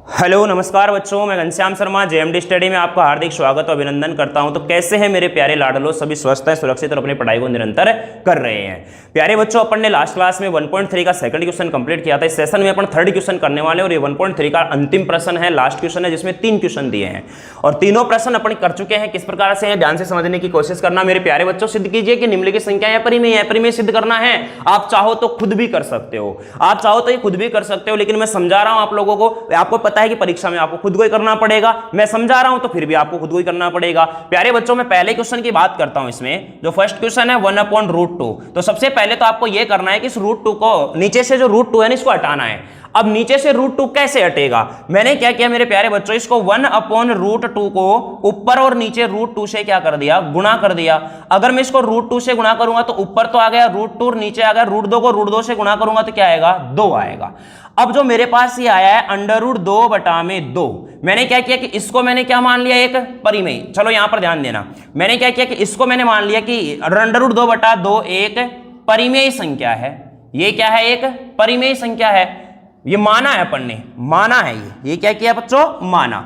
Hello नमस्कार बच्चों, मैं घनश्याम शर्मा जेएमडी स्टडी में आपका हार्दिक स्वागत और अभिनंदन करता हूं। तो कैसे हैं मेरे प्यारे लाडलो, सभी स्वस्थ हैं, सुरक्षित और अपनी पढ़ाई को निरंतर कर रहे हैं। प्यारे बच्चों, अपन ने लास्ट क्लास में 1.3 का सेकंड क्वेश्चन कंप्लीट किया था। इस सेशन में अपन थर्ड क्वेश्चन करने वाले हैं और ये 1.3 का अंतिम प्रश्न है, लास्ट क्वेश्चन है, जिसमें 3 क्वेश्चन दिए हैं और तीनों प्रश्न अपन कर चुके हैं। किस प्रकार से है ध्यान से समझने की कोशिश करना मेरे प्यारे बच्चों। सिद्ध कीजिए कि निम्नलिखित संख्या है परिमेय है। परिमेय सिद्ध करना है, आप चाहो तो खुद भी कर सकते हो, आप चाहो तो ये खुद भी कर सकते हो, लेकिन मैं समझा रहा हूं आप लोगों को। आपको पता है कि परीक्षा में आपको खुद को ही करना पड़ेगा, मैं समझा रहा हूं तो फिर भी आपको खुद को ही करना पड़ेगा। प्यारे बच्चों, मैं पहले क्वेश्चन की बात करता हूं। इसमें जो फर्स्ट क्वेश्चन है 1/√2, तो सबसे पहले तो आपको यह करना है कि इस √2 को, नीचे से जो √2 है ना, इसको हटाना है। अब नीचे से √2 कैसे हटेगा? मैंने क्या किया मेरे प्यारे बच्चों, इसको 1/√2 को ऊपर और नीचे √2 से क्या कर दिया, गुणा कर दिया। अगर मैं इसको √2 से गुणा करूंगा तो ऊपर तो आ गया √2 और नीचे आ गया √2 को √2 से गुणा करूंगा तो क्या आएगा, 2 आएगा। अब जो मेरे पास ये आया है √2/2, मैंने क्या किया कि इसको मैंने क्या मान लिया, एक परिमेय। चलो यहां पर ध्यान देना, मैंने क्या किया कि इसको मैंने मान लिया कि √2/2 एक परिमेय संख्या है। ये क्या है, एक परिमेय संख्या है। ये माना है अपन ने, माना है ये क्या किया बच्चों, माना।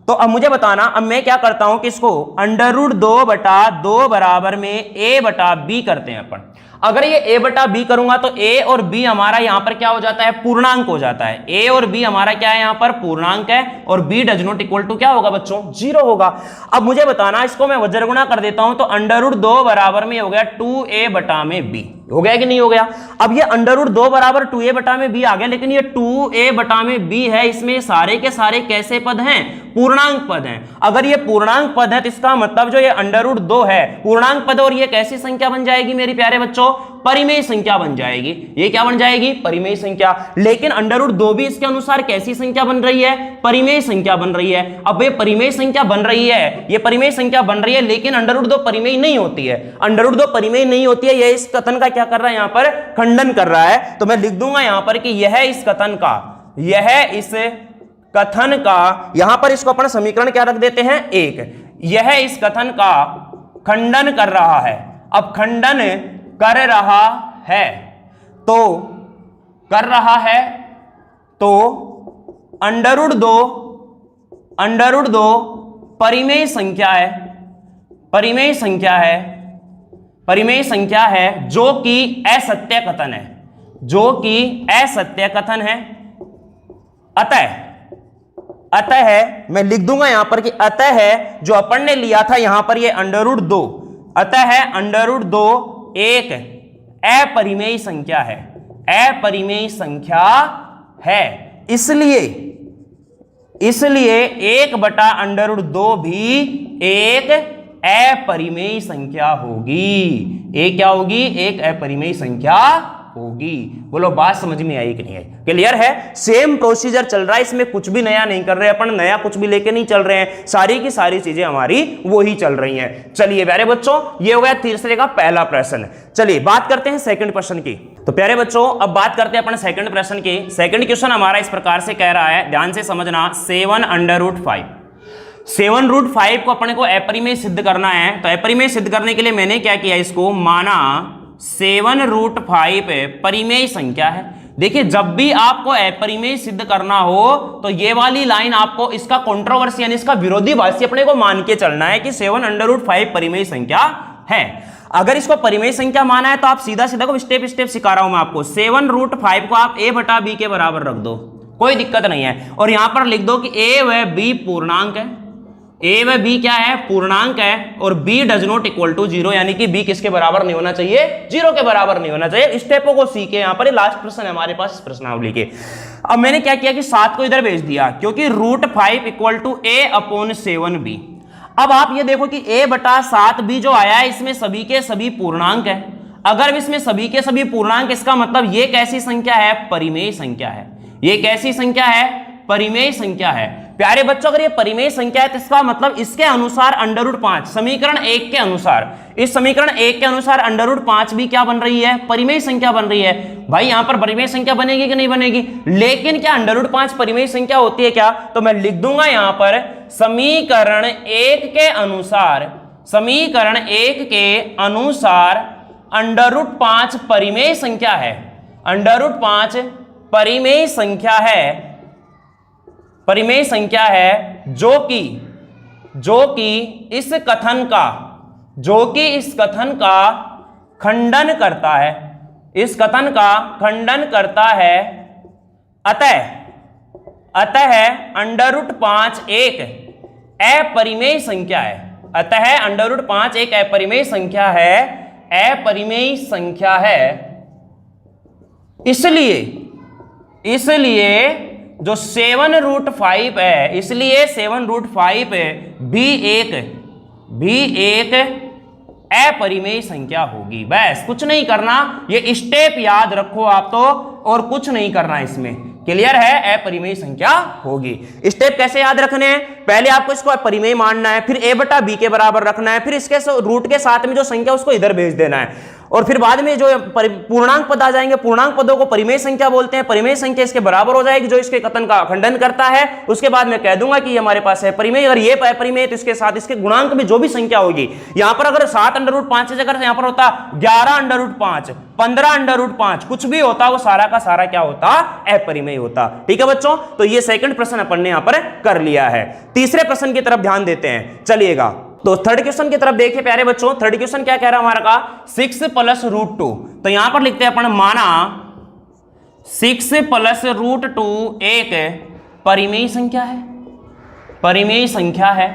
तो अब मुझे बताना, अब मैं क्या करता हूं कि इसको √2/2 बराबर में a/b करते हैं अपन। अगर ये a/b करूंगा तो a और b हमारा यहां पर क्या हो जाता है, पूर्णांक हो जाता है। a और b हमारा क्या है, यहां पर पूर्णांक है और b does not equal to क्या होगा बच्चों, 0 होगा। अब मुझे बताना, इसको मैं वज्रगुणा कर देता हूं तो √2 बराबर में हो गया 2a/b, हो गया कि नहीं हो गया। अब ये √2 बराबर 2a/b आ गया, लेकिन ये 2a/b है, इसमें सारे के सारे कैसे पद हैं, पूर्णांक पद हैं। अगर ये पूर्णांक पद है तो इसका मतलब जो ये √2 है पूर्णांक पद, और ये कैसी संख्या बन जाएगी मेरे प्यारे बच्चों, परिमेय संख्या बन जाएगी। ये क्या बन जाएगी, परिमेय संख्या। लेकिन √2 भी इसके अनुसार कैसी संख्या बन रही है, परिमेय संख्या बन रही है। अब ये परिमेय संख्या बन रही है, ये परिमेय संख्या बन रही है, लेकिन √2 परिमेय नहीं होती है। √2 परिमेय नहीं होती है, ये इस कथन का क्या कर रहा है, यहां पर खंडन कर रहा है। तो मैं लिख दूंगा यहां पर कि यह इस कथन का, यह इस कथन का, यहां पर इसको अपन समीकरण क्या रख देते हैं, 1। यह इस कथन का खंडन कर रहा है। अब खंडन कर रहा है तो कर रहा है तो √2 परिमेय संख्या है, परिमेय संख्या है, परिमेय संख्या है, जो कि असत्य कथन है, जो कि असत्य कथन है। अतः है, मैं लिख दूंगा यहां पर कि अतः है, जो अपन ने लिया था यहां पर ये √2, अतः है √2 एक अपरिमेय संख्या है, अपरिमेय संख्या है। इसलिए 1/√2 भी एक अपरिमेय संख्या होगी। एक क्या होगी, एक अपरिमेय संख्या होगी। बोलो बात समझ में आई कि नहीं आई, क्लियर है। सेम प्रोसीजर चल रहा है, इसमें कुछ भी नया नहीं कर रहे अपन, नया कुछ भी लेके नहीं चल रहे हैं, सारी की सारी चीजें हमारी वो ही चल रही हैं। चलिए प्यारे बच्चों, ये हो गया तीसरे का पहला प्रश्न। चलिए बात करते हैं सेकंड प्रश्न की। तो प्यारे बच्चों, अब बात करते हैं अपन सेकंड प्रश्न की। सेकंड क्वेश्चन हमारा इस प्रकार से कह रहा है, ध्यान से समझना, 7√5 को अपने को अपरिमेय सिद्ध करना है। तो अपरिमेय सिद्ध करने के लिए मैंने क्या किया, इसको माना 7√5 परिमेय संख्या है। देखिए, जब भी आपको अपरिमेय सिद्ध करना हो तो ये वाली लाइन आपको, इसका कंट्रोवर्सी यानी इसका विरोधी भाष्य अपने को मान के चलना है कि 7√5 परिमेय संख्या है। अगर इसको परिमेय संख्या माना है तो आप सीधा सीधा को स्टेप स्टेप सिखा रहा हूं मैं आपको। 7√5 को आप a/b के बराबर रख दो, कोई दिक्कत नहीं है, और यहां पर लिख दो कि a व b पूर्णांक है, a व b क्या है, पूर्णांक है, और b does not equal to 0, यानी कि b किसके बराबर नहीं होना चाहिए, 0 के बराबर नहीं होना चाहिए। स्टेपों को सीखे, यहां पर लास्ट प्रश्न है हमारे पास इस प्रश्नावली के। अब मैंने क्या किया कि 7 को इधर भेज दिया, क्योंकि √5 इक्वल टू a/7b। अब आप ये देखो कि a/7b जो आया है, इसमें सभी के सभी पूर्णांक है। अगर इसमें सभी के सभी पूर्णांक, इसका मतलब ये कैसी संख्या है, परिमेय संख्या है। ये कैसी संख्या है, परिमेय संख्या है। प्यारे बच्चों, अगर ये परिमेय संख्या है तो इसका मतलब इसके अनुसार √5, समीकरण 1 के अनुसार, इस समीकरण 1 के अनुसार √5 भी क्या बन रही है, परिमेय संख्या बन रही है। भाई यहां पर परिमेय संख्या बनेगी कि नहीं बनेगी, लेकिन क्या √5 परिमेय संख्या होती है क्या? तो मैं लिख दूंगा यहां पर समीकरण 1 के अनुसार, समीकरण 1 के अनुसार √5 परिमेय संख्या है, √5 परिमेय संख्या है, परिमेय संख्या है जो कि इस कथन का खंडन करता है, इस कथन का खंडन करता है। अतः √5 एक अपरिमेय संख्या है। अतः √5 एक अपरिमेय संख्या है, इसलिए जो 7√5 है, इसलिए 7√5 भी एक अपरिमेय संख्या होगी। बस कुछ नहीं करना, ये स्टेप याद रखो आप तो, और कुछ नहीं करना इसमें। क्लियर है? अपरिमेय संख्या होगी। स्टेप कैसे याद रखने हैं? पहले आपको इसको अपरिमेय मानना है, फिर a बटा b के बराबर रखना है, फिर इसके रूट के साथ में जो संख्या उसको इधर भेज देना है, और फिर बाद में जो पूर्णांक पद आ जाएंगे, पूर्णांक पदों को परिमेय संख्या बोलते हैं। परिमेय संख्या इसके बराबर हो जाएगी जो इसके कथन का खंडन करता है। उसके बाद मैं कह दूंगा कि ये हमारे पास है परिमेय। अगर ये परिमेय तो इसके साथ इसके गुणांक में जो भी संख्या होगी, यहां पर अगर 7√5 की जगह यहां पर होता 11√5, 15√5, कुछ भी होता, वो सारा का सारा क्या होता? अपरिमेय होता। ठीक है बच्चों, तो ये सेकंड प्रश्न अपन ने यहां पर कर लिया है। तीसरे प्रश्न की तरफ ध्यान देते हैं, चलिएगा। तो थर्ड क्वेश्चन की तरफ देखिए प्यारे बच्चों। थर्ड क्वेश्चन क्या कह रहा है हमारा का? 6 + √2। तो यहां पर लिखते हैं अपन, माना 6 + √2 एक परिमेय संख्या है, परिमेय संख्या है।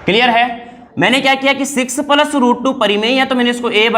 क्लियर है? मैंने क्या किया कि 6 + √2 परिमेय है, तो मैंने इसको a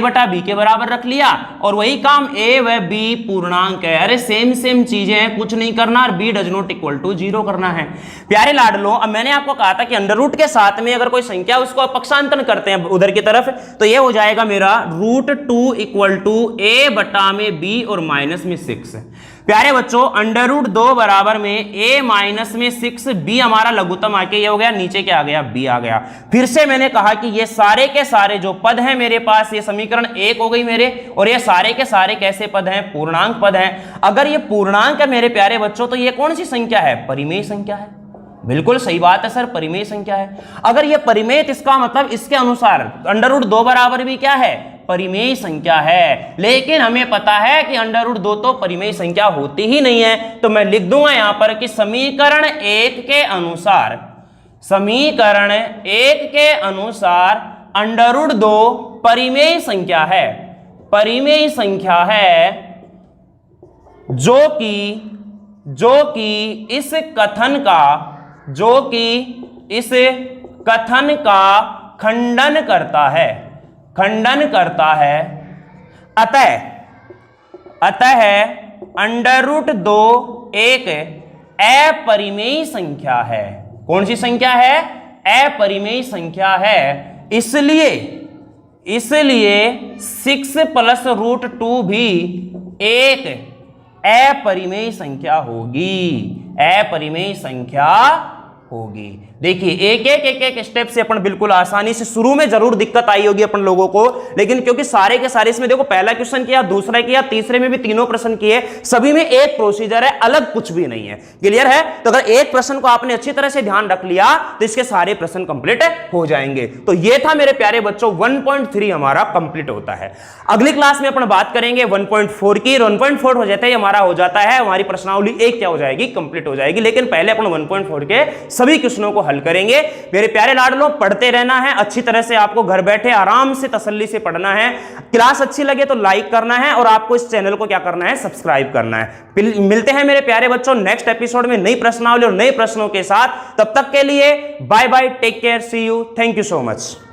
बटा b के बराबर रख लिया, और वही काम a व b पूर्णांक है। अरे सेम चीजें हैं, कुछ नहीं करना, और b does not equal to 0 करना है। प्यारे लाडलो, अब मैंने आपको कहा था कि अंडर रूट के साथ में अगर कोई संख्या उसको पक्षांतरण करते हैं उधर की तरफ, तो ये हो जाएगा मेरा √2 = a बटा में b और माइनस में 6। प्यारे बच्चों, √2 बराबर में a माइनस में 6, b हमारा लघुत्तम आके ये हो गया, नीचे क्या आ गया? b आ गया। फिर से मैंने कहा कि ये सारे के सारे जो पद हैं मेरे पास, ये समीकरण 1 हो गई मेरे, और ये सारे के सारे कैसे पद हैं? पूर्णांक पद हैं। अगर ये पूर्णांक है मेरे प्यारे बच्चों, तो ये कौन सी संख्या है? परिमेय संख्या है। बिल्कुल सही बात है सर, परिमेय संख्या है। अगर ये परिमेय, इसका मतलब इसके अनुसार √2 बराबर भी क्या है? परिमेय संख्या है। लेकिन हमें पता है कि √2 तो परिमेय संख्या होती ही नहीं है, तो मैं लिख दूंगा यहां पर कि समीकरण 1 के अनुसार √2 परिमेय संख्या है, परिमेय संख्या है, जो कि इस कथन का खंडन करता है, अतः √2 एक अपरिमेय संख्या है। कौन सी संख्या है? अपरिमेय संख्या है। इसलिए 6 + √2 भी एक अपरिमेय संख्या होगी। देखिए एक स्टेप से अपन बिल्कुल आसानी से, शुरू में जरूर दिक्कत आई होगी अपन लोगों को, लेकिन क्योंकि सारे के सारे इसमें देखो, पहला क्वेश्चन किया, दूसरा किया, तीसरे में भी तीनों प्रश्न किए, सभी में एक प्रोसीजर है, अलग कुछ भी नहीं है। क्लियर है? तो अगर एक प्रश्न को आपने अच्छी तरह से ध्यान रख लिया तो इसके सारे प्रश्न कंप्लीट हो जाएंगे। तो ये था मेरे प्यारे बच्चों 1.3 हमारा कंप्लीट होता है। अगली क्लास में अपन बात करेंगे 1.4 की। 1.4 हो जाता है हमारा, हो जाता है हमारी प्रश्नावली एक क्या हो जाएगी? कंप्लीट हो जाएगी। लेकिन पहले अपन 1.4 के सभी क्वेश्चनों को हल करेंगे। मेरे प्यारे लाडलो, पढ़ते रहना है अच्छी तरह से, आपको घर बैठे आराम से तसल्ली से पढ़ना है। क्लास अच्छी लगे तो लाइक करना है, और आपको इस चैनल को क्या करना है? सब्सक्राइब करना है। मिलते हैं मेरे प्यारे बच्चों नेक्स्ट एपिसोड में नई प्रश्नावली और नए प्रश्नों के साथ। तब तक के लिए bye bye, take care, see you, thank you so much.